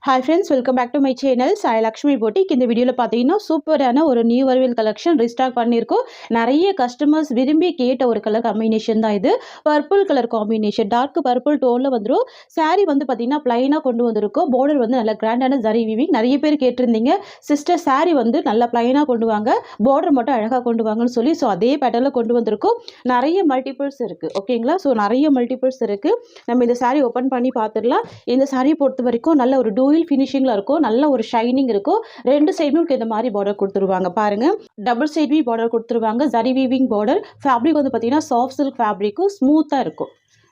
Hi friends, welcome back to my channel Sai Lakshmi boutique. இந்த வீடியோவில் பார்த்தீங்கன்னா சூப்பரான ஒரு நியூ அரைவல் கலெக்ஷன் ரீஸ்டாக் பண்ணியிருக்கோம். நிறைய கஸ்டமர்ஸ் விரும்பி கேட்ட ஒரு கலர் காம்பினேஷன் தான் இது. Purple colour combination, dark purple டோனில் வந்துடும். சாரீ வந்து பார்த்தீங்கன்னா பிளைனாக கொண்டு வந்திருக்கோம். பார்டர் வந்து நல்ல கிராண்டான ஜரி வீவிங். நிறைய பேர் கேட்டிருந்தீங்க, சிஸ்டர் சாரீ வந்து நல்லா பிளைனாக கொண்டு வாங்க, பார்டர் மட்டும் அழகாக கொண்டு வாங்கன்னு சொல்லி. ஸோ அதே பேட்டர்னில் கொண்டு வந்திருக்கோம். நிறைய மல்டிபிள்ஸ் இருக்குது, ஓகேங்களா? ஸோ நிறைய மல்டிபிள்ஸ் இருக்குது. நம்ம இந்த சாரீ ஓப்பன் பண்ணி பார்த்துடலாம். இந்த சாரீ பொறுத்த வரைக்கும் நல்ல ஒரு டூயில் ஃபினிஷிங்கில் இருக்கும், நல்ல ஒரு ஷைனிங் இருக்கும். ரெண்டு சைடும் இந்த மாதிரி பார்டர் கொடுத்துருவாங்க. பாருங்க, டபுள் சைட் பார்டர் கொடுத்துருவாங்க. Zari weaving border. ஃபேப்ரிக் வந்து பார்த்தீங்கன்னா சாஃப்ட் சில்க் ஃபேப்ரிக்கும் ஸ்மூத்தாக இருக்கும்.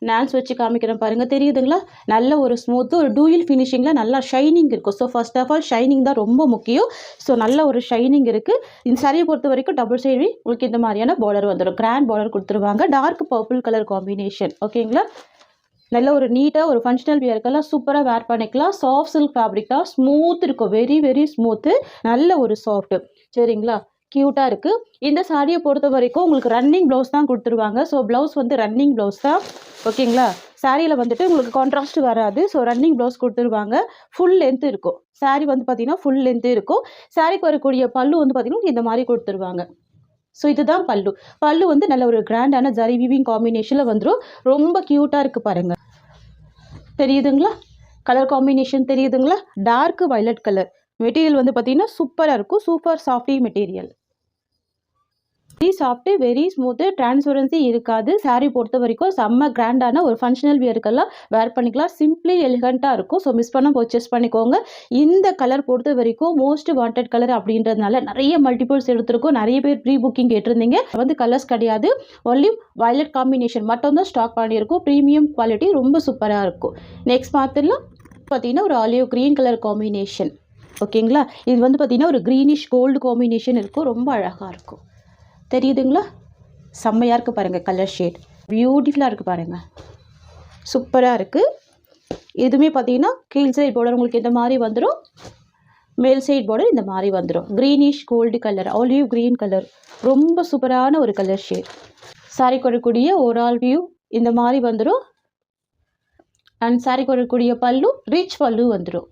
நான்ஸ் வச்சு காமிக்கிறேன் பாருங்க, தெரியுதுங்களா? நல்ல ஒரு ஸ்மூத்து, ஒரு டூயில் ஃபினிஷிங்கில் நல்லா ஷைனிங் இருக்கும். So first of all shining தான் ரொம்ப முக்கியம். ஸோ நல்ல ஒரு ஷைனிங் இருக்குது. இந்த சாரியை பொறுத்த வரைக்கும் டபுள் சைடு உங்களுக்கு இந்த மாதிரியான பார்டர் வந்துடும். கிராண்ட் பார்டர் கொடுத்துருவாங்க. டார்க் பர்பிள் கலர் காம்பினேஷன், ஓகேங்களா? நல்ல ஒரு நீட்டாக ஒரு ஃபங்க்ஷனல் வியர்க்கெல்லாம் சூப்பராக வேர் பண்ணிக்கலாம். சாஃப்ட் சில்க் ஃபேப்ரிக் தான், ஸ்மூத் இருக்கும், வெரி வெரி ஸ்மூத்து, நல்ல ஒரு சாஃப்ட்டு. சரிங்களா? க்யூட்டாக இருக்குது. இந்த சாரியை பொறுத்த வரைக்கும் உங்களுக்கு ரன்னிங் ப்ளவுஸ் தான் கொடுத்துருவாங்க. ஸோ ப்ளவுஸ் வந்து ரன்னிங் ப்ளவுஸ் தான், ஓகேங்களா? சாரியில் வந்துட்டு உங்களுக்கு கான்ட்ராஸ்ட் வராது. ஸோ ரன்னிங் ப்ளவுஸ் கொடுத்துருவாங்க. ஃபுல் லென்த் இருக்கும். சாரீ வந்து பார்த்தீங்கன்னா ஃபுல் லென்த்து இருக்கும். சாரிக்கு வரக்கூடிய பல்லு வந்து பார்த்தீங்கன்னா இந்த மாதிரி கொடுத்துருவாங்க. ஸோ இதுதான் பல்லு. பல்லு வந்து நல்ல ஒரு கிராண்டான ஜரி வீவிங் காம்பினேஷனில் வந்துடும். ரொம்ப க்யூட்டாக இருக்குது பாருங்கள். தெரியுதுங்களா? கலர் காம்பினேஷன் தெரியுதுங்களா? Dark violet colour. மெட்டீரியல் வந்து பார்த்தீங்கன்னா சூப்பராக இருக்கும். Super softy material. Very soft, very smooth, transparency இருக்காது. சாரீ பொறுத்த வரைக்கும் செம்ம கிராண்டான ஒரு ஃபங்க்ஷனல் வியருக்கெல்லாம் வேர் பண்ணிக்கலாம். சிம்பிளி எலிகண்ட்டாக இருக்கும். ஸோ மிஸ் பண்ண பர்ச்சேஸ் பண்ணிக்கோங்க. இந்த கலர் பொறுத்த வரைக்கும் மோஸ்ட் வாண்டட் கலர் அப்படின்றதுனால நிறைய மல்டிபிள்ஸ் எடுத்திருக்கோம். நிறைய பேர் ப்ரீ புக்கிங் கேட்டிருந்தீங்க. வந்து கலர்ஸ் கிடையாது, ஒன்லி வயலட் காம்பினேஷன் மட்டும்தான் ஸ்டாக் பண்ணியிருக்கும். ப்ரீமியம் குவாலிட்டி, ரொம்ப சூப்பராக இருக்கும். நெக்ஸ்ட் பார்த்துலாம் பார்த்தீங்கன்னா ஒரு ஆலிவ் க்ரீன் கலர் காம்பினேஷன், ஓகேங்களா? இது வந்து பார்த்தீங்கன்னா ஒரு க்ரீனிஷ் கோல்டு காம்பினேஷன் இருக்கும். ரொம்ப அழகாக இருக்கும். தெரியுதுங்களா? செம்மையாக இருக்குது பாருங்கள். கலர் ஷேட் பியூட்டிஃபுல்லாக இருக்குது பாருங்கள். சூப்பராக இருக்குது. எதுவுமே பார்த்தீங்கன்னா கீழ் சைட் பார்டர் உங்களுக்கு இந்த மாதிரி வந்துடும், மேல் சைட் பார்டர் இந்த மாதிரி வந்துடும். Greenish gold colour, olive green colour, ரொம்ப சூப்பரான ஒரு கலர் ஷேட். சாரி கொடுக்கக்கூடிய ஓவரால் வியூ இந்த மாதிரி வந்துடும். அண்ட் சாரி கொடுக்கக்கூடிய பல்லு ரிச் பல்லு வந்துடும்.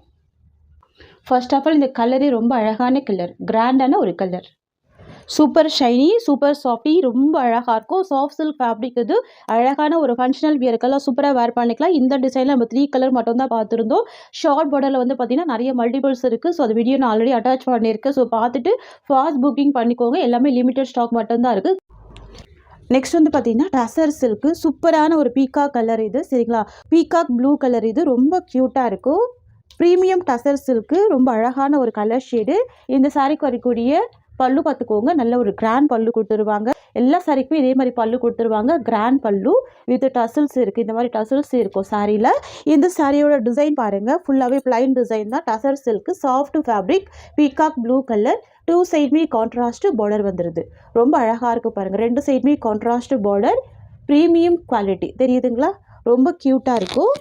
ஃபர்ஸ்ட் ஆஃப் ஆல் இந்த கலரே ரொம்ப அழகான கலர், கிராண்டான ஒரு colour. Super shiny, super softy, ரொம்ப அழகாக இருக்கும். Soft silk fabric. இது அழகான ஒரு ஃபங்க்ஷனல் வியருக்கெல்லாம் சூப்பராக வேர் பண்ணிக்கலாம். இந்த டிசைனில் நம்ம 3 கலர் மட்டும் தான் பார்த்துருந்தோம். ஷார்ட் பார்டரில் வந்து பார்த்தீங்கன்னா நிறைய மல்டிபிள்ஸ் இருக்குது. ஸோ அது வீடியோ நான் ஆல்ரெடி அட்டாச் பண்ணியிருக்கேன். ஸோ பார்த்துட்டு ஃபாஸ்ட் புக்கிங் பண்ணிக்கோங்க. எல்லாமே லிமிடெட் ஸ்டாக் மட்டும்தான் இருக்குது. நெக்ஸ்ட் வந்து பார்த்தீங்கன்னா டசர் சில்க்கு, சூப்பரான ஒரு பீகாக் கலர் இது, சரிங்களா? Peacock blue colour. இது ரொம்ப க்யூட்டாக இருக்கும். ப்ரீமியம் டசர் சில்க்கு, ரொம்ப அழகான ஒரு கலர் ஷேடு. இந்த சாரிக்கு வரக்கூடிய பல்லு பார்த்துக்கோங்க, நல்ல ஒரு கிராண்ட் பல்லு கொடுத்துருவாங்க. எல்லா சாரிக்குமே இதே மாதிரி பல்லு கொடுத்துருவாங்க. கிராண்ட் பல்லு வித் டசல்ஸ் இருக்குது. இந்த மாதிரி டசல்ஸ் இருக்கும் சாரியில். இந்த சாரியோட டிசைன் பாருங்கள், ஃபுல்லாகவே பிளைன் டிசைன் தான். Tussar silk, soft fabric, peacock blue colour. 2 சைடுமே கான்ட்ராஸ்ட் பார்டர் வந்துடுது. ரொம்ப அழகாக இருக்குது பாருங்கள். 2 சைடுமே கான்ட்ராஸ்ட் பார்டர். ப்ரீமியம் குவாலிட்டி, தெரியுதுங்களா? ரொம்ப க்யூட்டாக இருக்கும்.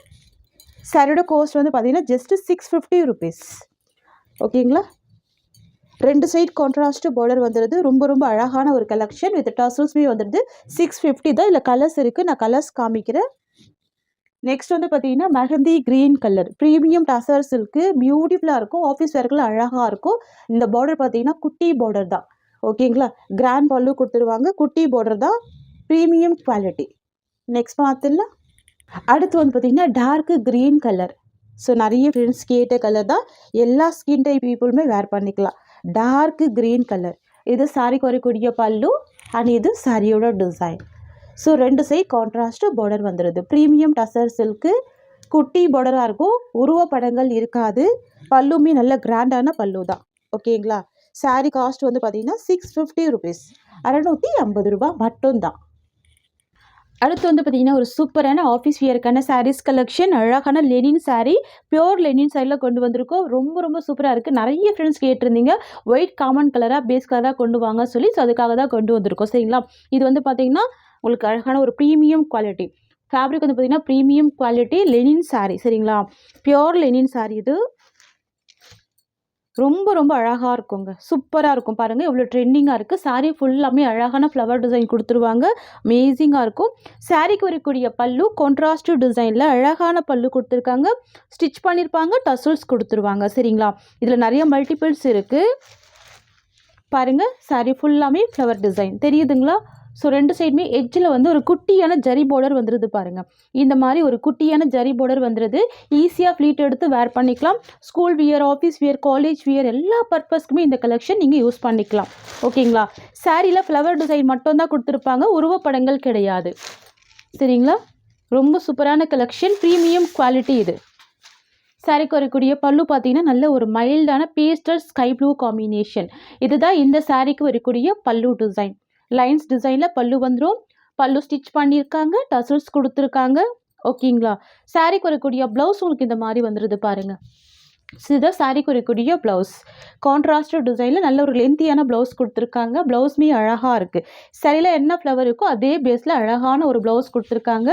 சாரியோட காஸ்ட் வந்து பார்த்தீங்கன்னா ஜஸ்ட் 650 ருபீஸ், ஓகேங்களா? 2 சைட் கான்ட்ராஸ்ட் பார்டர் வந்துடுது. ரொம்ப ரொம்ப அழகான ஒரு கலெக்ஷன் வித் டசல்ஸ்மே வந்துடுது. 650 தான். இல்லை கலர்ஸ் இருக்குது, நான் கலர்ஸ் காமிக்கிறேன். நெக்ஸ்ட் வந்து பார்த்தீங்கன்னா mehndi green colour, premium tussar silk, பியூட்டிஃபுல்லாக இருக்கும். ஆஃபீஸ் வேர்க்கெல்லாம் அழகாக இருக்கும். இந்த பார்டர் பார்த்தீங்கன்னா குட்டி பார்டர் தான், ஓகேங்களா? கிராண்ட் பல்லு கொடுத்துருவாங்க. குட்டி பார்டர் தான், ப்ரீமியம் குவாலிட்டி. நெக்ஸ்ட் பார்த்துடலாம். அடுத்து வந்து பார்த்தீங்கன்னா டார்க் க்ரீன் கலர். ஸோ நிறைய ஃப்ரெண்ட்ஸ் கேட்ட கலர் தான். எல்லா ஸ்கின் டைப் பீப்புளுமே வேர் பண்ணிக்கலாம். Dark green colour. இது சாரிக்கு வரக்கூடிய பல்லு அண்ட் இது சாரியோட design. So 2 side contrast border வந்துடுது. ப்ரீமியம் டசர் சில்க்கு, குட்டி பார்டராக இருக்கும். உருவப்படங்கள் இருக்காது. பல்லுமே நல்ல கிராண்டான பல்லு தான், ஓகேங்களா? சாரி காஸ்ட் வந்து பார்த்தீங்கன்னா 650 ருபீஸ், 650 ரூபா மட்டும்தான். அடுத்து வந்து பார்த்தீங்கன்னா ஒரு சூப்பரான ஆஃபீஸ் வியருக்கான சாரீஸ் கலெக்ஷன். அழகான லெனின் சாரீ, பியோர் லெனின் சாரியில் கொண்டு வந்திருக்கோம். ரொம்ப ரொம்ப சூப்பராக இருக்குது. நிறைய ஃப்ரெண்ட்ஸ் கேட்டிருந்தீங்க ஒயிட் காமன் கலராக, பேஸ் கலராக கொண்டு வாங்க சொல்லி. ஸோ அதுக்காக தான் கொண்டு வந்திருக்கோம், சரிங்களா? இது வந்து பார்த்தீங்கன்னா உங்களுக்கு அழகான ஒரு ப்ரீமியம் குவாலிட்டி ஃபேப்ரிக். வந்து பார்த்தீங்கன்னா ப்ரீமியம் குவாலிட்டி லெனின் சாரீ, சரிங்களா? பியோர் லெனின் சாரீ இது. ரொம்ப ரொம்ப அழகாக இருக்குங்க. சூப்பராக இருக்கும் பாருங்கள், எவ்வளோ ட்ரெண்டிங்காக இருக்குது. சாரீ ஃபுல்லாமே அழகான ஃப்ளவர் டிசைன் கொடுத்துருவாங்க. அமேசிங்காக இருக்கும். சாரீக்கு வரக்கூடிய பல்லு கான்ட்ராஸ்ட் டிசைனில் அழகான பல்லு கொடுத்துருக்காங்க. ஸ்டிச் பண்ணியிருப்பாங்க, டசல்ஸ் கொடுத்துருவாங்க. சரிங்களா, இதில் நிறைய மல்டிபிள்ஸ் இருக்குது பாருங்கள். சாரீ ஃபுல்லாமே ஃப்ளவர் டிசைன் தெரியுதுங்களா? ஸோ ரெண்டு சைடுமே எட்ஜில் வந்து ஒரு குட்டியான ஜரி பார்டர் வந்துடுது பாருங்கள். இந்த மாதிரி ஒரு குட்டியான ஜரி பார்டர் வந்துடுது. ஈஸியாக ஃப்ளீட் எடுத்து வேர் பண்ணிக்கலாம். School wear, office wear, college wear எல்லா பர்பஸ்க்குமே இந்த கலெக்ஷன் நீங்கள் யூஸ் பண்ணிக்கலாம். ஓகேங்களா, சாரியில் ஃப்ளவர் டிசைன் மட்டும்தான் கொடுத்துருப்பாங்க, உருவப்படங்கள் கிடையாது. சரிங்களா, ரொம்ப சூப்பரான கலெக்ஷன், ப்ரீமியம் குவாலிட்டி இது. சாரிக்கு வரக்கூடிய பல்லு பார்த்தீங்கன்னா நல்ல ஒரு மைல்டான பேஸ்டல் ஸ்கை ப்ளூ காம்பினேஷன். இதுதான் இந்த சாரிக்கு வரக்கூடிய பல்லு டிசைன். லைன்ஸ் டிசைனில் பல்லு வந்துடும். பல்லு ஸ்டிச் பண்ணியிருக்காங்க, டசல்ஸ் கொடுத்துருக்காங்க. ஓகேங்களா, சாரிக்கு வரக்கூடிய ப்ளவுஸ் உங்களுக்கு இந்த மாதிரி வந்துடுது பாருங்கள். இதுதான் சாரிக்கு வரக்கூடிய ப்ளவுஸ். கான்ட்ராஸ்ட் டிசைனில் நல்ல ஒரு லென்த்தியான ப்ளவுஸ் கொடுத்துருக்காங்க. ப்ளவுஸ்மே அழகாக இருக்குது. சரியில் என்ன ஃப்ளவர் இருக்கோ அதே பேஸில் அழகான ஒரு ப்ளவுஸ் கொடுத்துருக்காங்க.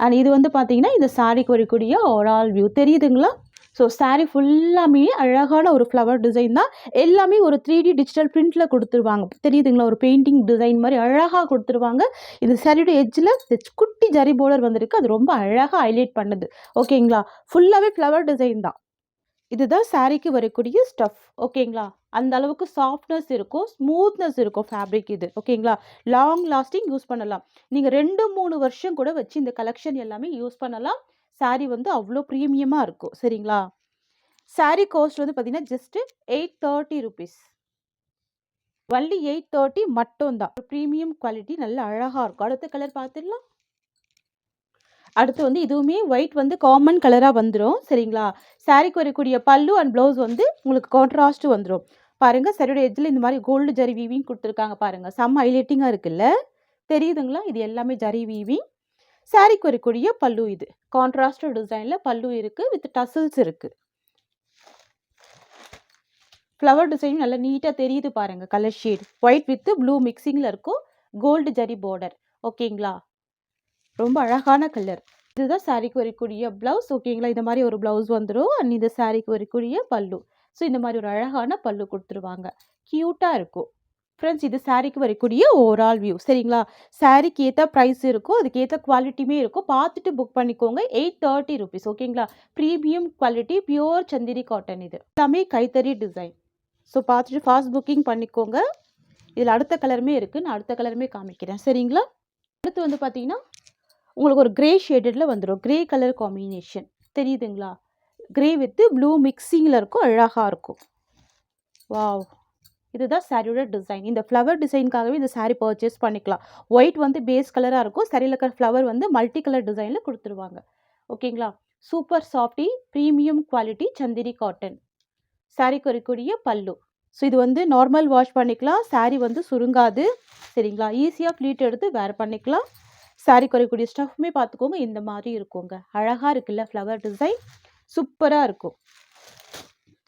அண்ட் இது வந்து பார்த்தீங்கன்னா இந்த சாரிக்கு வரக்கூடிய ஓவரால் வியூ தெரியுதுங்களா? ஸோ சாரீ ஃபுல்லாமே அழகான ஒரு ஃப்ளவர் டிசைன் தான். எல்லாமே ஒரு 3D டிஜிட்டல் பிரிண்டில் கொடுத்துருவாங்க. தெரியுதுங்களா, ஒரு பெயிண்டிங் டிசைன் மாதிரி அழகாக கொடுத்துருவாங்க. இது சாரியோட எட்ஜில் குட்டி ஜரி பார்டர் வந்திருக்கு, அது ரொம்ப அழகாக ஹைலைட் பண்ணுது. ஓகேங்களா, ஃபுல்லாகவே ஃப்ளவர் டிசைன் தான். இதுதான் சாரீக்கு வரக்கூடிய ஸ்டஃப். ஓகேங்களா, அந்த அளவுக்கு சாஃப்ட்னஸ் இருக்கும், ஸ்மூத்னஸ் இருக்கும் ஃபேப்ரிக் இது. ஓகேங்களா, லாங் லாஸ்டிங் யூஸ் பண்ணலாம். நீங்கள் 2-3 வருஷம் கூட வச்சு இந்த கலெக்ஷன் எல்லாமே யூஸ் பண்ணலாம். சாரீ வந்து அவ்வளோ ப்ரீமியமாக இருக்கும். சரிங்களா, சாரீ காஸ்ட் வந்து பார்த்தீங்கன்னா ஜஸ்ட்டு 830 ருபீஸ். ஒன்லி 830 மட்டும்தான். ப்ரீமியம் குவாலிட்டி, நல்ல அழகாக இருக்கும். அடுத்த கலர் பார்த்துடலாம். அடுத்து வந்து இதுவுமே ஒயிட் வந்து காமன் கலராக வந்துடும். சரிங்களா, சாரீக்கு வரக்கூடிய பல்லு அண்ட் ப்ளவுஸ் வந்து உங்களுக்கு கான்ட்ராஸ்ட் வந்துடும். பாருங்கள், சரியோட எட்ஜில் இந்த மாதிரி கோல்டு ஜரி வீவிங் கொடுத்துருக்காங்க பாருங்கள். செம்ம ஹைலைட்டிங்காக இருக்குல்ல, தெரியுதுங்களா? இது எல்லாமே ஜரி வீவிங். சாரீக்கு வரக்கூடிய பல்லு இது கான்ட்ராஸ்ட் டிசைனில் பல்லு இருக்குது, வித் டசல்ஸ் இருக்குது. ஃப்ளவர் டிசைன் நல்லா நீட்டாக தெரியுது பாருங்கள். Colour shade white with blue மிக்சிங்கில் இருக்கும். Gold zari border. ஓகேங்களா, ரொம்ப அழகான கலர். இதுதான் சாரீக்கு வரக்கூடிய ப்ளவுஸ். ஓகேங்களா, இந்த மாதிரி ஒரு ப்ளவுஸ் வந்துடும். அண்ட் இந்த சாரீக்கு வரக்கூடிய பல்லு. ஸோ இந்த மாதிரி ஒரு அழகான பல்லு கொடுத்துருவாங்க. க்யூட்டாக இருக்கும். ஃப்ரெண்ட்ஸ், இது சாரீக்கு வரக்கூடிய ஓவரால் வியூ. சரிங்களா, சாரீக்கு ஏற்ற ப்ரைஸ் இருக்கும், அதுக்கேற்ற குவாலிட்டியுமே இருக்கும். பார்த்துட்டு புக் பண்ணிக்கோங்க. 830 ருபீஸ். ஓகேங்களா, ப்ரீமியம் குவாலிட்டி, பியூர் சந்திரி காட்டன். இது எல்லாமே கைத்தறி டிசைன். ஸோ பார்த்துட்டு ஃபாஸ்ட் புக்கிங் பண்ணிக்கோங்க. இதில் அடுத்த கலருமே இருக்குது, நான் அடுத்த கலருமே காமிக்கிறேன். சரிங்களா, அடுத்து வந்து பார்த்தீங்கன்னா உங்களுக்கு ஒரு கிரே ஷேடடில் வந்துடும். கிரே கலர் காம்பினேஷன் தெரியுதுங்களா? கிரே வித் ப்ளூ மிக்சிங்கில் இருக்கும், அழகாக இருக்கும். வாவ், இதுதான் சாரியோட டிசைன். இந்த ஃப்ளவர் டிசைனுக்காகவே இந்த சாரீ பர்ச்சேஸ் பண்ணிக்கலாம். ஒயிட் வந்து பேஸ் கலராக இருக்கும், சரியில் இருக்கிற ஃப்ளவர் வந்து மல்டி கலர் டிசைனில் கொடுத்துருவாங்க. ஓகேங்களா, super softy premium quality Chanderi cotton. சாரீக்கு வரக்கூடிய பல்லு. ஸோ இது வந்து நார்மல் வாஷ் பண்ணிக்கலாம், சாரீ வந்து சுருங்காது. சரிங்களா, ஈஸியாக ஃப்ளீட் எடுத்து வேர் பண்ணிக்கலாம். சாரீ குறைக்கூடிய ஸ்டஃப்மே பார்த்துக்கோங்க, இந்த மாதிரி இருக்குங்க. அழகாக இருக்குல்ல, ஃப்ளவர் டிசைன் சூப்பராக இருக்கும்.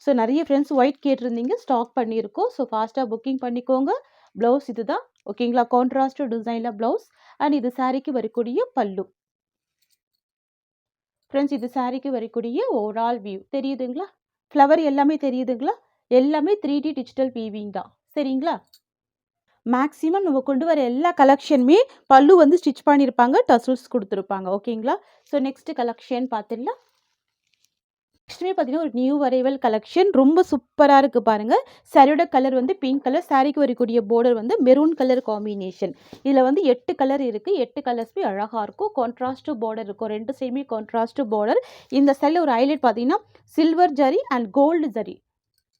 ஸோ நிறைய ஃப்ரெண்ட்ஸ் ஒயிட் கேட்டிருந்தீங்க, ஸ்டாக் பண்ணியிருக்கோம். ஸோ ஃபாஸ்ட்டாக புக்கிங் பண்ணிக்கோங்க. ப்ளவுஸ் இது தான். ஓகேங்களா, கான்ட்ராஸ்ட் டிசைனில் ப்ளவுஸ். அண்ட் இது சாரீக்கு வரக்கூடிய பல்லு. ஃப்ரெண்ட்ஸ், இது சாரீக்கு வரக்கூடிய ஓவரால் வியூ தெரியுதுங்களா? ஃப்ளவர் எல்லாமே தெரியுதுங்களா? எல்லாமே 3D டிஜிட்டல் வீவிங் தான். சரிங்களா, மேக்ஸிமம் நம்ம கொண்டு வர எல்லா கலெக்ஷனுமே பல்லு வந்து ஸ்டிச் பண்ணியிருப்பாங்க, டசல்ஸ் கொடுத்துருப்பாங்க. ஓகேங்களா, ஸோ நெக்ஸ்ட் கலெக்ஷன் பார்த்துடலாம். நெக்ஸ்ட்டுமே பார்த்தீங்கன்னா ஒரு நியூ அரைவல் கலெக்ஷன், ரொம்ப சூப்பராக இருக்குது பாருங்கள். சாரியோட கலர் வந்து பிங்க் கலர், சாரிக்கு வரக்கூடிய பார்டர் வந்து மெரூன் கலர் காம்பினேஷன். இதில் வந்து 8 கலர் இருக்குது. 8 கலர்ஸுமே அழகாக இருக்கும். கான்ட்ராஸ்ட் பார்டர் இருக்கும், ரெண்டு சைடுமே கான்ட்ராஸ்ட் பார்டர். இந்த சைடில் ஒரு ஹைலைட் பார்த்தீங்கன்னா silver zari and gold zari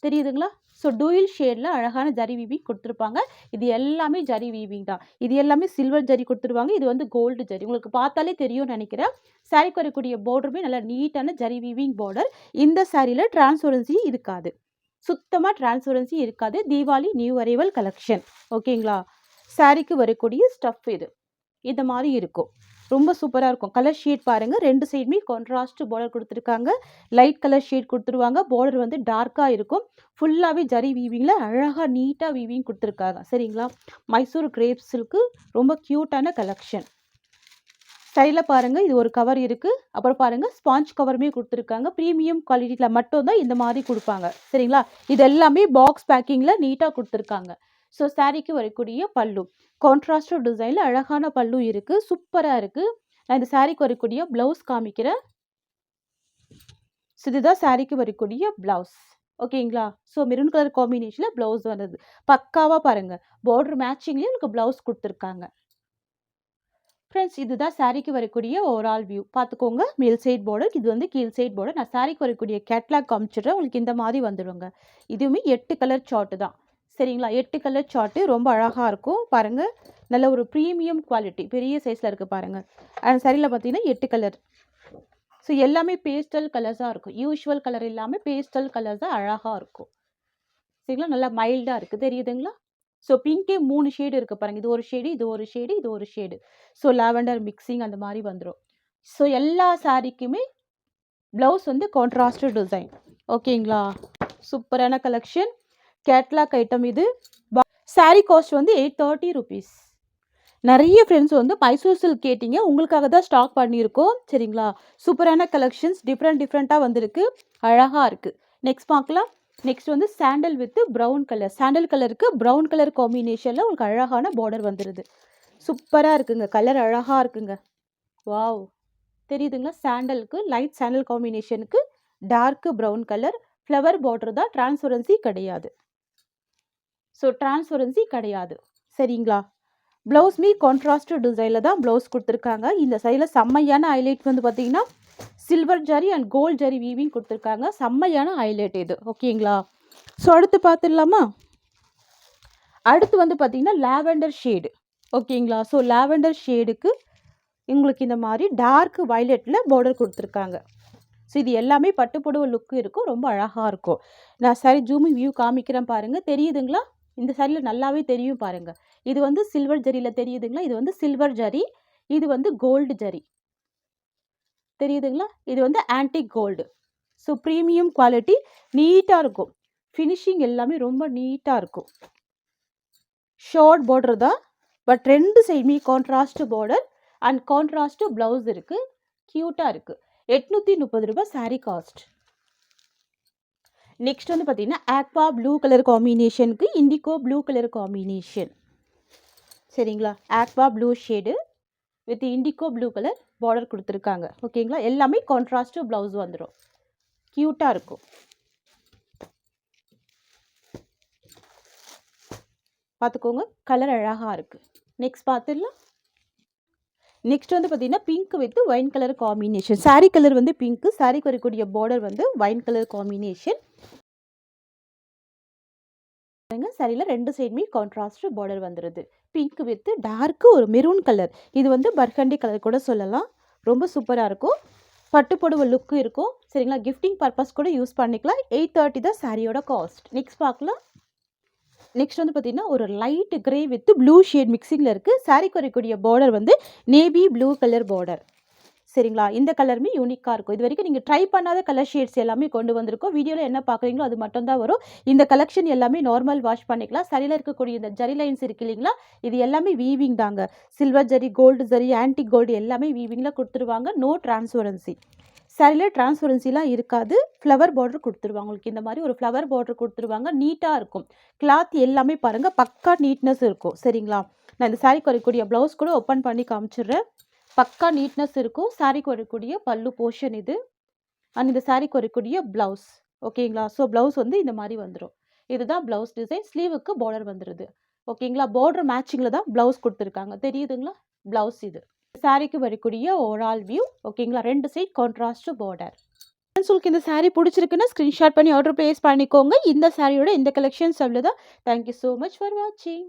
தெரியுதுங்களா? ஸோ டூயில் ஷேடில் அழகான ஜரி வீவிங் கொடுத்துருப்பாங்க. இது எல்லாமே ஜரி வீவிங் தான். இது எல்லாமே சில்வர் ஜரி கொடுத்துருவாங்க, இது வந்து கோல்டு ஜரி. உங்களுக்கு பார்த்தாலே தெரியும்னு நினைக்கிறேன். சாரிக்கு வரக்கூடிய பார்டருமே நல்லா நீட்டான ஜரி வீவிங் பார்டர். இந்த சாரியில் டிரான்ஸ்பரன்சி இருக்காது, சுத்தமாக டிரான்ஸ்பரன்சி இருக்காது. Deepavali new arrival collection. ஓகேங்களா, சாரிக்கு வரக்கூடிய ஸ்டஃப் இது இந்த மாதிரி இருக்கும். ரொம்ப சூப்பராக இருக்கும். கலர் ஷேட் பாருங்கள், ரெண்டு சைடுமே கான்ட்ராஸ்ட் பார்டர் கொடுத்துருக்காங்க. லைட் கலர் ஷேட் கொடுத்துருவாங்க, பார்டர் வந்து டார்க்காக இருக்கும். ஃபுல்லாகவே ஜரி வீவிங்கில் அழகாக நீட்டாக வீவிங் கொடுத்துருக்காங்க. சரிங்களா, மைசூர் கிரேப் சில்க்கு ரொம்ப க்யூட்டான கலெக்ஷன். ஸ்டைலில் பாருங்கள், இது ஒரு கவர் இருக்குது. அப்புறம் பாருங்கள், ஸ்பாஞ்ச் கவருமே கொடுத்துருக்காங்க. ப்ரீமியம் குவாலிட்டியில் மட்டும்தான் இந்த மாதிரி கொடுப்பாங்க. சரிங்களா? இது எல்லாமே பாக்ஸ் பேக்கிங்கில் நீட்டாக கொடுத்துருக்காங்க. ஸோ சாரீக்கு வரக்கூடிய பல்லு கான்ட்ராஸ்ட் டிசைனில் அழகான பல்லு இருக்குது. சூப்பராக இருக்குது. நான் இந்த சாரீக்கு வரக்கூடிய ப்ளவுஸ் காமிக்கிறேன். ஸோ இதுதான் சாரீக்கு வரக்கூடிய ப்ளவுஸ். ஓகேங்களா? ஸோ மெரூன் கலர் காம்பினேஷனில் ப்ளவுஸ் வருது. பக்காவாக பாருங்கள், பார்டர் மேட்சிங்லேயே எனக்கு ப்ளவுஸ் கொடுத்துருக்காங்க. ஃப்ரெண்ட்ஸ், இதுதான் சாரீக்கு வரக்கூடிய ஓவரால் வியூ. பார்த்துக்கோங்க, மேல் சைட் பார்டர், இது வந்து கீழ் சைட் பார்டர். நான் சாரீக்கு வரக்கூடிய கேட்லாக் காமிச்சிடுறேன். உங்களுக்கு இந்த மாதிரி வந்துடுங்க. இதுவுமே 8 கலர் சார்ட்டு தான். சரிங்களா? 8 கலர் சார்ட்டு ரொம்ப அழகாக இருக்கும். பாருங்கள், நல்ல ஒரு ப்ரீமியம் குவாலிட்டி, பெரிய சைஸில் இருக்குது பாருங்கள். அந்த சாரியில் பார்த்தீங்கன்னா 8 கலர். ஸோ எல்லாமே பேஸ்டல் கலர்ஸாக இருக்கும். யூஷுவல் கலர் இல்லாமல் பேஸ்டல் கலர்ஸ் தான் அழகாக இருக்கும். சரிங்களா? நல்லா மைல்டாக இருக்குது, தெரியுதுங்களா? ஸோ பிங்கே 3 ஷேடு இருக்குது பாருங்கள். இது ஒரு ஷேடு, இது ஒரு ஷேடு, இது ஒரு ஷேடு. ஸோ லாவெண்டர் மிக்சிங் அந்த மாதிரி வந்துடும். ஸோ எல்லா சாரீக்குமே ப்ளவுஸ் வந்து கான்ட்ராஸ்ட் டிசைன். ஓகேங்களா? சூப்பரான கலெக்ஷன். கேட்லாக் ஐட்டம் இது. சாரீ காஸ்ட் வந்து 830 ருபீஸ். நிறைய ஃப்ரெண்ட்ஸ் வந்து மைசூர் சில்க் கேட்டிங்க, உங்களுக்காக தான் ஸ்டாக் பண்ணியிருக்கோம். சரிங்களா? சூப்பரான கலெக்ஷன்ஸ், டிஃப்ரெண்ட்டாக வந்திருக்கு. அழகாக இருக்குது. நெக்ஸ்ட் பார்க்கலாம். நெக்ஸ்ட் வந்து sandal with brown colour. Sandal கலருக்கு ப்ரௌன் கலர் காம்பினேஷனில் உங்களுக்கு அழகான பார்டர் வந்துடுது. சூப்பராக இருக்குங்க. கலர் அழகாக இருக்குங்க. வாவ், தெரியுதுங்களா? சாண்டலுக்கு லைட் சாண்டல் காம்பினேஷனுக்கு dark brown colour. Flower border தான், டிரான்ஸ்பரன்சி கிடையாது. ஸோ டிரான்ஸ்பரன்சி கிடையாது. சரிங்களா? ப்ளவுஸ் மீ கான்ட்ராஸ்ட் டிசைனில் தான் ப்ளவுஸ் கொடுத்துருக்காங்க. இந்த சைடில் செம்மையான ஹைலைட் வந்து பார்த்தீங்கன்னா silver zari and gold zari weaving கொடுத்துருக்காங்க. செம்மையான ஹைலைட் இது. ஓகேங்களா? ஸோ அடுத்து பார்த்துடலாமா? அடுத்து வந்து பார்த்தீங்கன்னா லாவெண்டர் ஷேடு. ஓகேங்களா? ஸோ லாவெண்டர் ஷேடுக்கு உங்களுக்கு இந்த மாதிரி டார்க் வயலட்டில் பார்டர் கொடுத்துருக்காங்க. ஸோ இது எல்லாமே பட்டுப்புடவை லுக்கு இருக்கும். ரொம்ப அழகாக இருக்கும். நான் சாரி ஜூமிங் வியூ காமிக்கிறேன் பாருங்கள். தெரியுதுங்களா? இந்த சாரியில் நல்லாவே தெரியும் பாருங்கள். இது வந்து சில்வர் ஜரியில் தெரியுதுங்களா? இது வந்து சில்வர் ஜரி, இது வந்து கோல்டு ஜரி. தெரியுதுங்களா? இது வந்து antique gold. So premium quality, நீட்டாக இருக்கும். ஃபினிஷிங் எல்லாமே ரொம்ப நீட்டாக இருக்கும். ஷார்ட் பார்டர் தான், பட் 2 சைடுமே contrast border and contrast blouse இருக்குது. க்யூட்டாக இருக்குது. 830 ரூபாய் சாரீ காஸ்ட். நெக்ஸ்ட் வந்து பார்த்தீங்கன்னா ஆக்வா ப்ளூ கலர் காம்பினேஷனுக்கு இண்டிகோ ப்ளூ கலர் காம்பினேஷன். சரிங்களா? Aqua blue shade with indigo blue colour border கொடுத்துருக்காங்க. ஓகேங்களா? எல்லாமே கான்ட்ராஸ்ட் ப்ளவுஸ் வந்துடும். க்யூட்டாக இருக்கும். பார்த்துக்கோங்க, கலர் அழகாக இருக்குது. நெக்ஸ்ட் பார்த்துடலாம். நெக்ஸ்ட் வந்து பார்த்தீங்கன்னா pink with wine colour combination. Sari colour வந்து பிங்க்கு, சாரீக்கு வரக்கூடிய பார்டர் வந்து ஒயின் கலர் காம்பினேஷன். சாரியில் 2 சைடுமே கான்ட்ராஸ்ட் பார்டர் வந்துடுது. பிங்க் வித் டார்க்கு ஒரு மெரூன் கலர். இது வந்து பர்கண்டி கலர் கூட சொல்லலாம். ரொம்ப சூப்பராக இருக்கும். பட்டுப்புடவை லுக்கு இருக்கும். சரிங்களா? கிஃப்டிங் பர்பஸ் கூட யூஸ் பண்ணிக்கலாம். 830 தான் சாரியோட காஸ்ட். நெக்ஸ்ட் பார்க்கலாம். நெக்ஸ்ட் வந்து பார்த்தீங்கன்னா ஒரு light grey with blue shade மிக்சிங்கில் இருக்குது. சாரிக்கு வரக்கூடிய பார்டர் வந்து நேவி ப்ளூ கலர் பார்டர். சரிங்களா? இந்த கலருமே யூனிக்காக இருக்கும். இது வரைக்கும் நீங்கள் ட்ரை பண்ணாத கலர் ஷேட்ஸ் எல்லாமே கொண்டு வந்திருக்கோம். வீடியோவில் என்ன பார்க்குறீங்களோ அது மட்டும் தான் வரும். இந்த கலெக்ஷன் எல்லாமே நார்மல் வாஷ் பண்ணிக்கலாம். சரியில் இருக்கக்கூடிய இந்த ஜரி லைன்ஸ் இருக்கு இல்லைங்களா, இது எல்லாமே வீவிங் தாங்க. Silver zari, gold zari, antique gold எல்லாமே வீவிங்கில் கொடுத்துருவாங்க. No transparency. சரியில் டிரான்ஸ்பரன்சிலாம் இருக்காது. ஃப்ளவர் பார்டர் கொடுத்துருவாங்க. உங்களுக்கு இந்த மாதிரி ஒரு ஃப்ளவர் பார்டர் கொடுத்துருவாங்க. நீட்டாக இருக்கும். கிளாத் எல்லாமே பாருங்கள், பக்கா நீட்னஸ் இருக்கும். சரிங்களா? நான் இந்த சாரிக்கு வரக்கூடிய ப்ளவுஸ் கூட ஓப்பன் பண்ணி காமிச்சிடுறேன். பக்கா நீட்னஸ் இருக்கும். சாரிக்கு வரக்கூடிய பல்லு போர்ஷன் இது. அண்ட் இந்த சாரிக்கு வரக்கூடிய ப்ளவுஸ். ஓகேங்களா? ஸோ ப்ளவுஸ் வந்து இந்த மாதிரி வந்துடும். இதுதான் ப்ளவுஸ் டிசைன். ஸ்லீவுக்கு பார்டர் வந்துடுது. ஓகேங்களா? பார்டர் மேட்சிங்கில் தான் ப்ளவுஸ் கொடுத்துருக்காங்க. தெரியுதுங்களா? ப்ளவுஸ் இது. சாரிக்கு வரக்கூடிய ஓவரால் வியூ. ஓகேங்களா? 2 சைட் கான்ட்ராஸ்ட் பார்டர். உங்களுக்கு இந்த சாரீ பிடிச்சிருக்குன்னா ஸ்க்ரீன்ஷாட் பண்ணி ஆர்டர் ப்ளேஸ் பண்ணிக்கோங்க. இந்த சாரியோட இந்த கலெக்ஷன்ஸ் அவ்வளோதான். தேங்க்யூ ஸோ மச் ஃபார் வாட்சிங்.